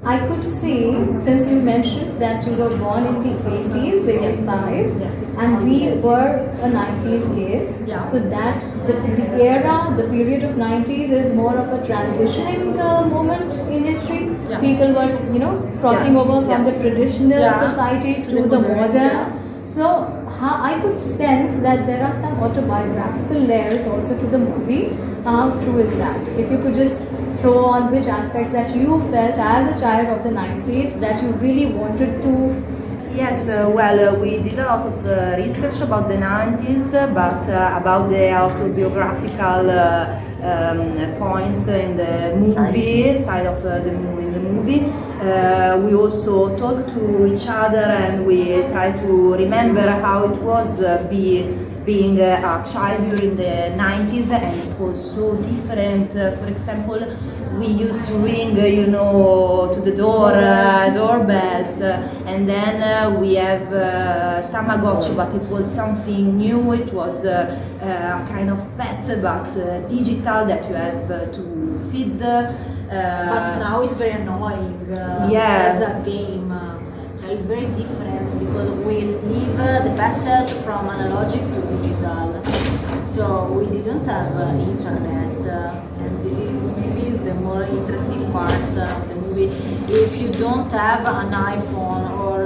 I could see, since you mentioned that you were born in the 80s, 85, and we were a 90s kids. So that the era, the period of 90s is more of a transitioning moment in history. People were, crossing over from the traditional society to the modern. So I could sense that there are some autobiographical layers also to the movie. How true is that? If you could just throw on which aspects that you felt as a child of the 90s that you really wanted to. Yes, we did a lot of research about the 90s, but about the autobiographical points in the movie, side of the movie. We also talked to each other and we tried to remember how it was being a child during the 90s, and it was so different. For example, we used to ring, to the doorbells, and then we have Tamagotchi, but it was something new. It was a kind of pet, but digital that you had to feed. But now it's very annoying as a game. It's very different because we live the passage from analogic to digital. So we didn't have internet, and maybe it's the more interesting part of the movie. If you don't have an iPhone or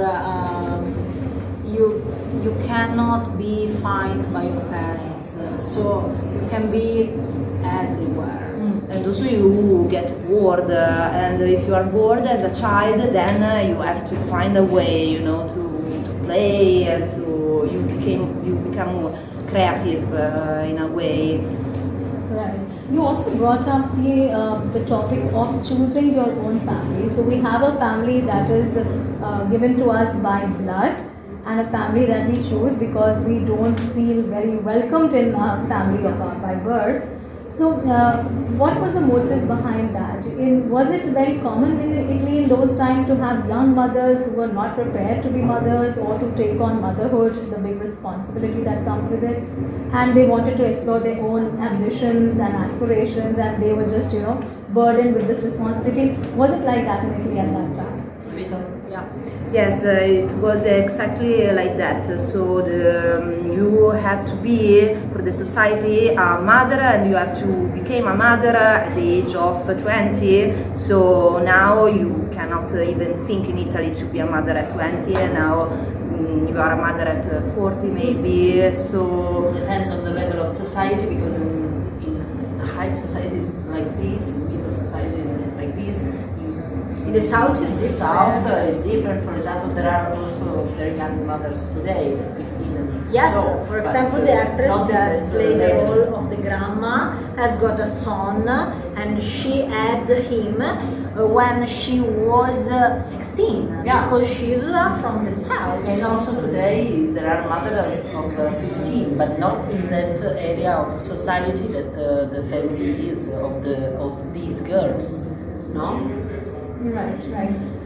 you cannot be found by your parents, so you can be everywhere. And also you get bored, and if you are bored as a child, then you have to find a way, to play, and you become more creative in a way. Right. You also brought up the topic of choosing your own family. So we have a family that is given to us by blood, and a family that we choose because we don't feel very welcomed in a family by birth. So, what was the motive behind that? Was it very common in Italy in those times to have young mothers who were not prepared to be mothers or to take on motherhood, the big responsibility that comes with it, and they wanted to explore their own ambitions and aspirations, and they were just, burdened with this responsibility? Was it like that in Italy at that time? Yes, it was exactly like that. So you have to be, for the society, a mother, and you have to become a mother at the age of 20. So now you cannot even think in Italy to be a mother at 20, and now you are a mother at 40 maybe. So it depends on the level of society, because in high societies like this, in middle societies like this, in the south is different. For example, there are also very young mothers today, 15 and yes. So, for example, the actress that played the role of the grandma has got a son, and she had him when she was 16, because she's from the south. And also today there are mothers of 15, but not in that area of society that the family is of these girls, no? Right.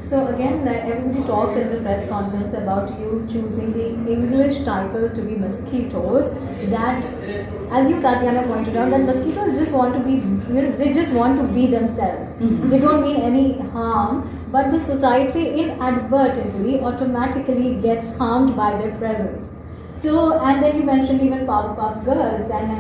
So again, everybody talked in the press conference about you choosing the English title to be Mosquitoes. That, as you, Tatiana, pointed out, that mosquitoes just want to be, they just want to be themselves. They don't mean any harm, but the society inadvertently, automatically gets harmed by their presence. So, and then you mentioned even Powerpuff Girls, and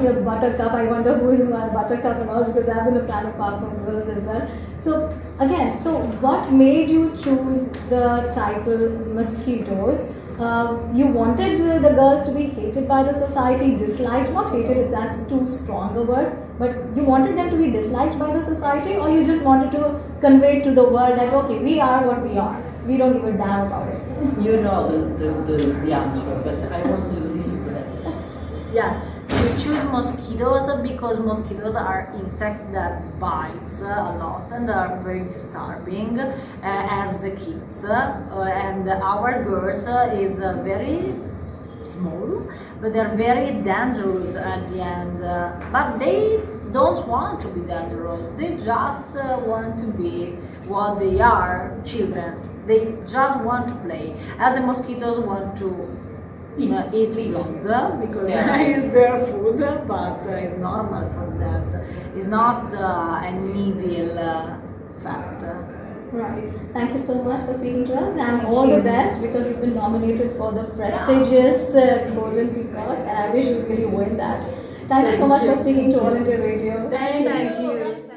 the Buttercup. I wonder who is Buttercup and all, because I've been a fan of Powerpuff Girls as well. So again, what made you choose the title Mosquitoes? You wanted the girls to be hated by the society, disliked, not hated, that's too strong a word, but you wanted them to be disliked by the society, or you just wanted to convey to the world that, okay, we are what we are, we don't give a damn about it? You know the answer, but I want to listen to that. Yes, we choose mosquitoes because mosquitoes are insects that bite a lot and are very disturbing as the kids. And our girls is very small, but they're very dangerous at the end. But they don't want to be dangerous. They just want to be what they are, children. They just want to play. As the mosquitoes want to eat blood because it's their food, but it's normal for that. It's not an evil fact. Right. Thank you so much for speaking to us, and all the best, because you've been nominated for the prestigious Golden Peacock, and I wish you really win that. Thank you so much for speaking to All India Radio. Thank you.